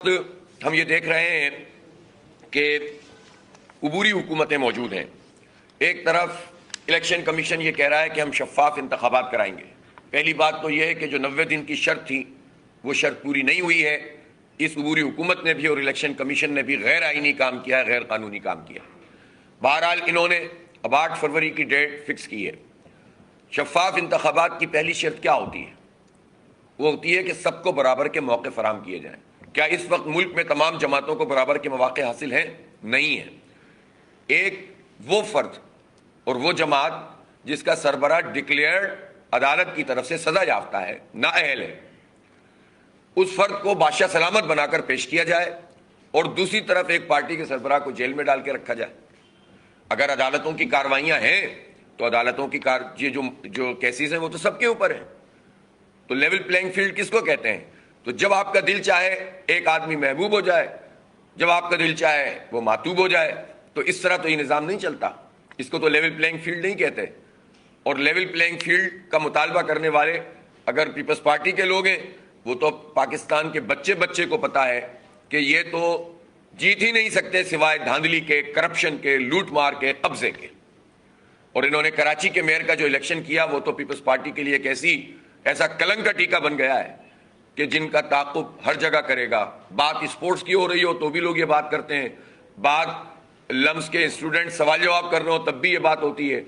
وقت ہم یہ دیکھ رہے ہیں کہ عبوری حکومتیں موجود ہیں. ایک طرف الیکشن کمیشن یہ کہہ رہا ہے کہ ہم شفاف انتخابات کرائیں گے. پہلی بات تو یہ ہے کہ جو 90 دن کی شرط تھی وہ شرط پوری نہیں ہوئی ہے. اس عبوری حکومت نے بھی اور الیکشن کمیشن نے بھی غیر آئینی کام کیا ہے, غیر قانونی کام کیا. بہرحال انہوں نے اب 8 فروری کی ڈیٹ فکس کی ہے. شفاف انتخابات کی پہلی شرط کیا ہوتی ہے؟ وہ ہوتی ہے کہ سب کو برابر کے موقع فراہم کیے جائیں. کیا اس وقت ملک میں تمام جماعتوں کو برابر کے مواقع حاصل ہیں؟ نہیں ہے. ایک وہ فرد اور وہ جماعت جس کا سربراہ ڈکلیئرڈ عدالت کی طرف سے سزا یافتہ ہے, نااہل ہے, اس فرد کو بادشاہ سلامت بنا کر پیش کیا جائے اور دوسری طرف ایک پارٹی کے سربراہ کو جیل میں ڈال کے رکھا جائے. اگر عدالتوں کی کاروائیاں ہیں تو عدالتوں کی یہ جو کیسز ہیں وہ تو سب کے اوپر ہیں. تو لیول پلینگ فیلڈ کس کو کہتے ہیں؟ تو جب آپ کا دل چاہے ایک آدمی محبوب ہو جائے, جب آپ کا دل چاہے وہ معتوب ہو جائے. تو اس طرح تو یہ نظام نہیں چلتا. اس کو تو لیول پلینگ فیلڈ نہیں کہتے. اور لیول پلینگ فیلڈ کا مطالبہ کرنے والے اگر پیپلز پارٹی کے لوگ ہیں, وہ تو پاکستان کے بچے کو پتا ہے کہ یہ تو جیت ہی نہیں سکتے سوائے دھاندلی کے, کرپشن کے, لوٹ مار کے, قبضے کے. اور انہوں نے کراچی کے میئر کا جو الیکشن کیا وہ تو پیپلز پارٹی کے لیے ایک ایسا کلنک کا ٹیکا بن گیا ہے کہ جن کا تعاقب ہر جگہ کرے گا. بات اسپورٹس کی ہو رہی ہو تو بھی لوگ یہ بات کرتے ہیں, بات لمس کے اسٹوڈنٹ سوال جواب کر رہے ہو تب بھی یہ بات ہوتی ہے,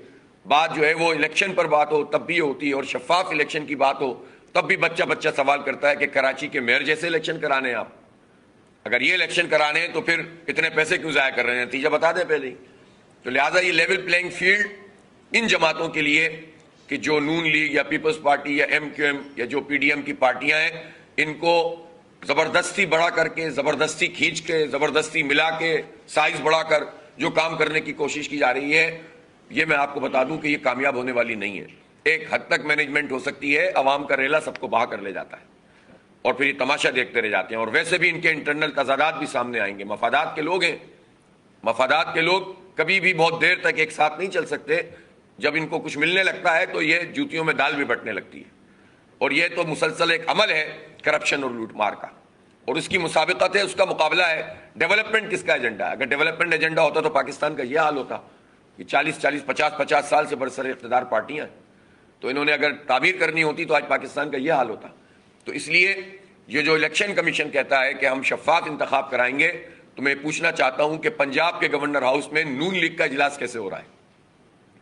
بات جو ہے وہ الیکشن پر بات ہو تب بھی یہ ہوتی ہے, اور شفاف الیکشن کی بات ہو تب بھی بچہ سوال کرتا ہے کہ کراچی کے میئر جیسے الیکشن کرانے ہیں آپ. اگر یہ الیکشن کرانے ہیں تو پھر اتنے پیسے کیوں ضائع کر رہے ہیں؟ نتیجہ بتا دیں پہلے ہی. تو لہٰذا یہ لیول پلینگ فیلڈ ان جماعتوں کے لیے کہ جو نون لیگ یا پیپلز پارٹی یا ایم کیو ایم یا جو پی ڈی ایم کی پارٹیاں ہیں, ان کو زبردستی بڑھا کر کے, زبردستی کھینچ کے, زبردستی ملا کے, سائز بڑھا کر جو کام کرنے کی کوشش کی جا رہی ہے, یہ میں آپ کو بتا دوں کہ یہ کامیاب ہونے والی نہیں ہے. ایک حد تک مینجمنٹ ہو سکتی ہے, عوام کا ریلا سب کو بہا کر لے جاتا ہے اور پھر یہ تماشا دیکھتے رہ جاتے ہیں. اور ویسے بھی ان کے انٹرنل تضادات بھی سامنے آئیں گے. مفادات کے لوگ ہیں, مفادات کے لوگ کبھی بھی بہت دیر تک ایک ساتھ نہیں چل سکتے. جب ان کو کچھ ملنے لگتا ہے تو یہ جوتیوں میں دال بھی بٹنے لگتی ہے. اور یہ تو مسلسل ایک عمل ہے کرپشن اور لوٹ مار کا, اور اس کی مسابقت ہے, اس کا مقابلہ ہے. ڈیولپمنٹ کس کا ایجنڈا ہے؟ اگر ڈیولپمنٹ ایجنڈا ہوتا تو پاکستان کا یہ حال ہوتا. یہ 40 سال سے برسر اقتدار پارٹیاں ہیں, تو انہوں نے اگر تعمیر کرنی ہوتی تو آج پاکستان کا یہ حال ہوتا. تو اس لیے یہ جو الیکشن کمیشن کہتا ہے کہ ہم شفاف انتخاب کرائیں گے, تو میں پوچھنا چاہتا ہوں کہ پنجاب کے گورنر ہاؤس میں نون لیگ کا اجلاس کیسے ہو رہا ہے؟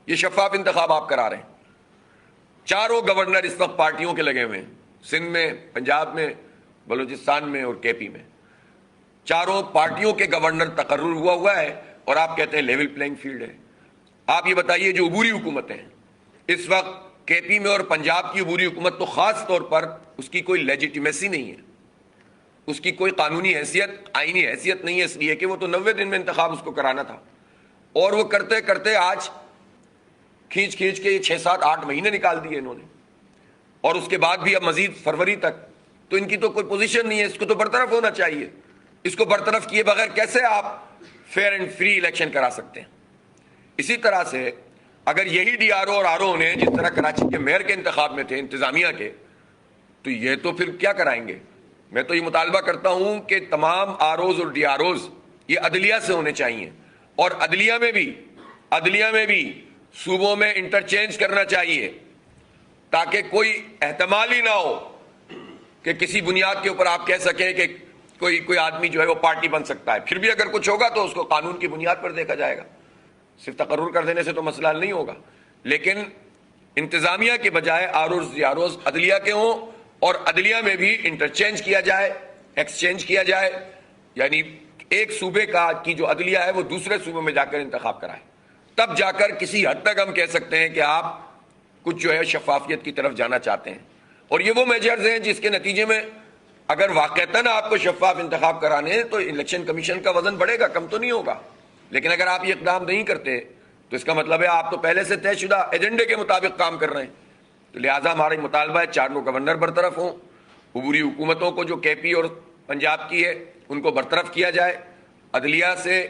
یہ شفاف انتخاب آپ کرا رہے ہیں. چاروں گورنر اس وقت پارٹیوں کے لگے ہوئے ہیں, سندھ میں, پنجاب میں, بلوچستان میں اور کے پی میں. چاروں پارٹیوں کے گورنر تقرر ہوا ہے اور آپ کہتے ہیں لیول پلینگ فیلڈ ہے. آپ یہ بتائیے جو عبوری حکومتیں ہیں اس وقت کے پی میں اور پنجاب کی عبوری حکومت, تو خاص طور پر اس کی کوئی لیجیٹیمیسی نہیں ہے, اس کی کوئی قانونی حیثیت, آئینی حیثیت نہیں ہے, اس لیے کہ وہ تو 90 دن میں انتخاب اس کو کرانا تھا. اور وہ کرتے کرتے آج کھینچ کے 6 7 8 مہینے نکال دیے انہوں نے, اور اس کے بعد بھی اب مزید فروری تک. تو ان کی تو کوئی پوزیشن نہیں ہے, اس کو تو برطرف ہونا چاہیے. اس کو برطرف کیے بغیر کیسے آپ فیئر اینڈ فری الیکشن کرا سکتے ہیں؟ اسی طرح سے اگر یہی ڈی آر او اور آر او نے جس طرح کراچی کے میئر کے انتخاب میں تھے انتظامیہ کے, تو یہ تو پھر کیا کرائیں گے؟ میں تو یہ مطالبہ کرتا ہوں کہ تمام آر اوز اور ڈی آر اوز یہ عدلیہ سے ہونے چاہیے, اور عدلیہ میں بھی صوبوں میں انٹرچینج کرنا چاہیے, تاکہ کوئی احتمال ہی نہ ہو کہ کسی بنیاد کے اوپر آپ کہہ سکیں کہ کوئی آدمی جو ہے وہ پارٹی بن سکتا ہے. پھر بھی اگر کچھ ہوگا تو اس کو قانون کی بنیاد پر دیکھا جائے گا. صرف تقرر کر دینے سے تو مسئلہ حل نہیں ہوگا. لیکن انتظامیہ کے بجائے آروز عدلیہ کے ہوں, اور عدلیہ میں بھی انٹرچینج کیا جائے, ایکسچینج کیا جائے, یعنی ایک صوبے کی جو عدلیہ ہے وہ دوسرے صوبے میں جا کر انتخاب کرائے. تب جا کر کسی حد تک ہم کہہ سکتے ہیں کہ آپ کچھ جو ہے شفافیت کی طرف جانا چاہتے ہیں. اور یہ وہ میجرز ہیں جس کے نتیجے میں اگر واقعتاً آپ کو شفاف انتخاب کرانے ہیں تو الیکشن کمیشن کا وزن بڑھے گا, کم تو نہیں ہوگا. لیکن اگر آپ یہ اقدام نہیں کرتے تو اس کا مطلب ہے آپ تو پہلے سے طے شدہ ایجنڈے کے مطابق کام کر رہے ہیں. تو لہٰذا ہمارا مطالبہ ہے چاروں گورنر برطرف ہوں, عبوری حکومتوں کو جو کے پی اور پنجاب کی ہے ان کو برطرف کیا جائے, عدلیہ سے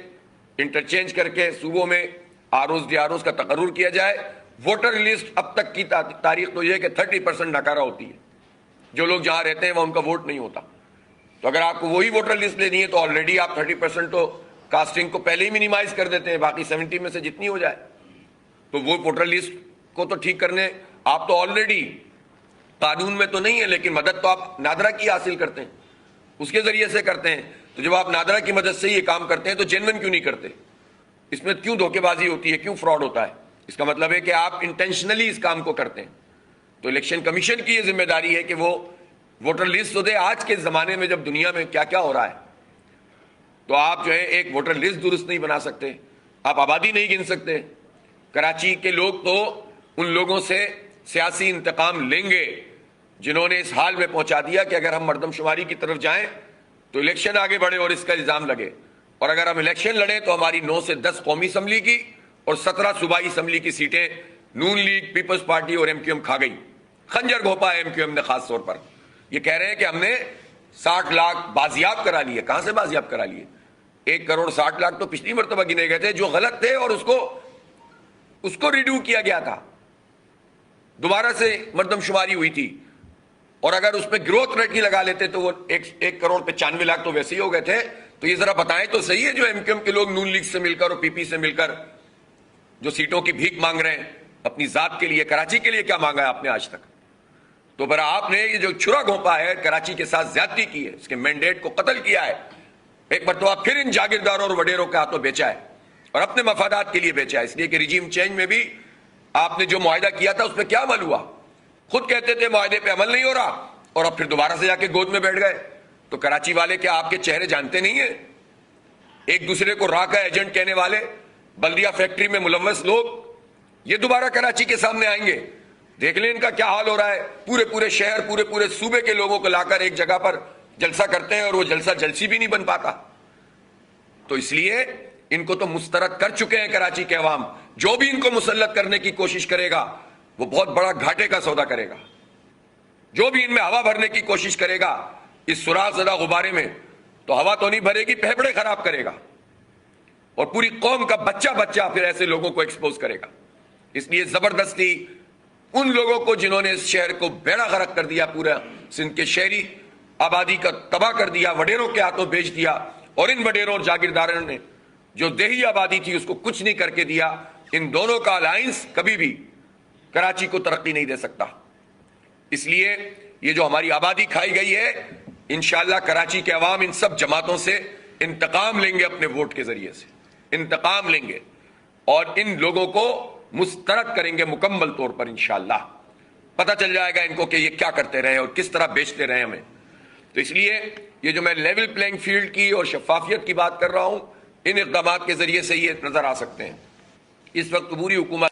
انٹرچینج کر کے صوبوں میں آروز ڈی آروز کا تقرر کیا جائے. ووٹر لسٹ اب تک کی تاریخ تو یہ ہے کہ 30% ناکارہ ہوتی ہے, جو لوگ جہاں رہتے ہیں وہ ان کا ووٹ نہیں ہوتا. تو اگر آپ کو وہی ووٹر لسٹ لینی ہے تو آلریڈی آپ 30% تو کاسٹنگ کو پہلے ہی منیمائز کر دیتے ہیں, باقی 70 میں سے جتنی ہو جائے. تو وہ ووٹر لسٹ کو تو ٹھیک کرنے آپ تو آلریڈی قانون میں تو نہیں ہے, لیکن مدد تو آپ نادرا کی حاصل کرتے ہیں, اس کے ذریعے سے کرتے ہیں. تو جب آپ نادرا کی مدد سے یہ کام کرتے ہیں تو جینوئن کیوں نہیں کرتے؟ اس میں کیوں دھوکے بازی ہوتی ہے, کیوں فراڈ ہوتا ہے؟ اس کا مطلب ہے کہ آپ انٹینشنلی اس کام کو کرتے ہیں. تو الیکشن کمیشن کی یہ ذمہ داری ہے کہ وہ ووٹر لسٹ تو دے. آج کے زمانے میں جب دنیا میں کیا کیا ہو رہا ہے, تو آپ جو ہے ایک ووٹر لسٹ درست نہیں بنا سکتے, آپ آبادی نہیں گن سکتے. کراچی کے لوگ تو ان لوگوں سے سیاسی انتقام لیں گے جنہوں نے اس حال میں پہنچا دیا کہ اگر ہم مردم شماری کی طرف جائیں تو الیکشن آگے بڑھے اور اس کا الزام لگے, اور اگر ہم الیکشن لڑیں تو ہماری 9 سے 10 قومی اسمبلی کی اور 17 صوبائی اسمبلی کی سیٹیں نون لیگ, پیپلز پارٹی اور ایم کیو ایم کھا گئی. خنجر گھونپا ہے ایم کیو ایم نے خاص طور پر. یہ کہہ رہے ہیں کہ ہم نے 60 لاکھ بازیاب کرا لیے. کہاں سے بازیاب کرا لیے؟ 1 کروڑ 60 لاکھ تو پچھلی مرتبہ گنے گئے تھے جو غلط تھے, اور اس کو ریڈیو کیا گیا تھا, دوبارہ سے مردم شماری ہوئی تھی. اور اگر اس پہ گروتھ ریٹ نہیں لگا لیتے تو وہ 1 کروڑ 95 لاکھ تو ویسے ہی ہو گئے تھے. تو یہ ذرا بتائیں تو صحیح ہے جو ایم کیو ایم کے لوگ نون لیگ سے مل کر اور پی پی سے مل کر جو سیٹوں کی بھیک مانگ رہے ہیں اپنی ذات کے لیے, کراچی کے لیے کیا مانگا ہے آپ نے آج تک؟ تو برا آپ نے یہ جو چھرا گھونپا ہے, کراچی کے ساتھ زیادتی کی ہے, اس کے مینڈیٹ کو قتل کیا ہے, ایک مرتبہ پھر ان جاگیرداروں اور وڈیروں کے ہاتھوں بیچا ہے اور اپنے مفادات کے لیے بیچا ہے. اس لیے کہ ریجیم چینج میں بھی آپ نے جو معاہدہ کیا تھا اس پہ کیا عمل ہوا؟ خود کہتے تھے معاہدے پہ عمل نہیں ہو رہا, اور اب پھر دوبارہ سے جا کے گود میں بیٹھ گئے. تو کراچی والے کیا آپ کے چہرے جانتے نہیں ہیں؟ ایک دوسرے کو راہ کا ایجنٹ کہنے والے بلدیہ فیکٹری میں ملوث لوگ یہ دوبارہ کراچی کے سامنے آئیں گے. دیکھ لیں ان کا کیا حال ہو رہا ہے. پورے شہر, پورے صوبے کے لوگوں کو لا کر ایک جگہ پر جلسہ کرتے ہیں اور وہ جلسہ جلسی بھی نہیں بن پاتا. تو اس لیے ان کو تو مسترد کر چکے ہیں کراچی کے عوام. جو بھی ان کو مسلط کرنے کی کوشش کرے گا وہ بہت بڑا گھاٹے کا سودا کرے گا. جو بھی ان میں ہوا بھرنے کی کوشش کرے گا اس سراغ زدہ غبارے میں, تو ہوا تو نہیں بھرے گی, پھیپھڑے خراب کرے گا, اور پوری قوم کا بچہ پھر ایسے لوگوں کو ایکسپوز کرے گا. اس لیے زبردستی ان لوگوں کو جنہوں نے اس شہر کو بیڑا غرق کر دیا, پورا سندھ کے شہری آبادی کا تباہ کر دیا, وڈیروں کے ہاتھوں بیچ دیا, اور ان وڈیروں اور جاگیرداروں نے جو دیہی آبادی تھی اس کو کچھ نہیں کر کے دیا. ان دونوں کا الائنس کبھی بھی کراچی کو ترقی نہیں دے سکتا. اس لیے یہ جو ہماری آبادی کھائی گئی ہے, انشاءاللہ کراچی کے عوام ان سب جماعتوں سے انتقام لیں گے, اپنے ووٹ کے ذریعے سے انتقام لیں گے, اور ان لوگوں کو مسترد کریں گے مکمل طور پر. انشاءاللہ پتہ چل جائے گا ان کو کہ یہ کیا کرتے رہے اور کس طرح بیچتے رہے ہمیں. تو اس لیے یہ جو میں لیول پلینگ فیلڈ کی اور شفافیت کی بات کر رہا ہوں, ان اقدامات کے ذریعے سے یہ نظر آ سکتے ہیں. اس وقت پوری حکومت